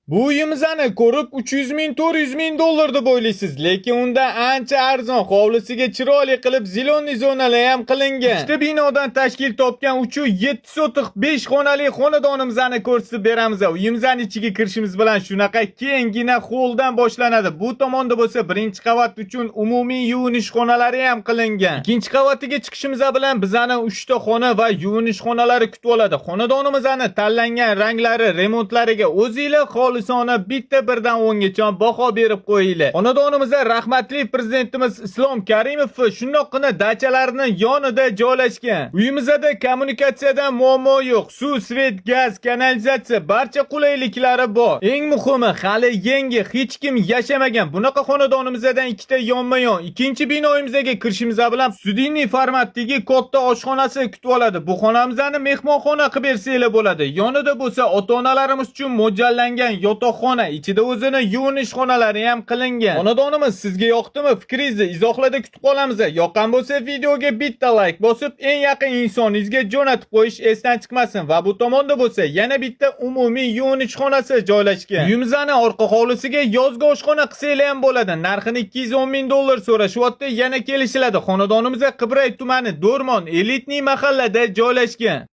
Bu uyimizni ko'rib 300 ming 400 ming dollar deb o'ylaysiz, lekin unda ancha arzon, hovlisiga chiroyli qilib ziloniy zonalar ham qilingan. Ikkita binodan tashkil topgan 7 sotix 5 xonali xonadonimizni ko'rsatib beramiz. Uyimizning ichiga kirishimiz bilan shunaqa kengina xolldan boshlanadi. Bu tomonda bo'lsa birinchi qavat uchun umumiy yuvinish xonalari ham qilingan. Ikkinchi qavatiga chiqishimiz bilan bizani 3 ta xona va yuvinish xonalari kutib oladi. Xonadonimizning tanlangan ranglari, remontlariga o'zingizlar xolisona bitta birdan 10 gacha baho berib qo'yinglar. Xonadonimizda rahmatli prezidentimiz Islom Karimov shundoqqina dachalarning yonida joylashgan. Uyimizda kommunikatsiyadan muammo yo'q. Suv, svet, gaz, kanalizatsiya barcha qulayliklari bor. Eng muhimi, hali yangi, hech kim yashamagan bunaqa xonadonimizdan ikkita yonma-yon ikkinchi binoyimizga kirishimiz bilan studiyniy formatdagi katta oshxonasi kutib oladi. Bu xonamizni mehmonxona qilib bersanglar bo'ladi. Yonida bo'lsa ota-onalarimiz uchun mo'ljallangan yotoqxona, ichida o'zini yuvinish xonalari ham qilingan. Xonadonimiz sizga yoqdimi? Fikringizni izohlarda kutib qolamiz. Yoqqan bo'lsa videoga bitta like bosib, eng yaqin insoningizga jo'natib qo'yish esdan chiqmasin. Va bu tomonda bo'lsa yana bitta umumiy yuvinish xonasi joylashgan. Uyimizning orqa hovlisiga yozgi oshxona qilsanglar ham bo'ladi. Narxini 210 ming dollar so'rashyapti, yana kelishiladi. Xonadonimiz Qibray tumani Do'rmon elitniy mahallada joylashgan.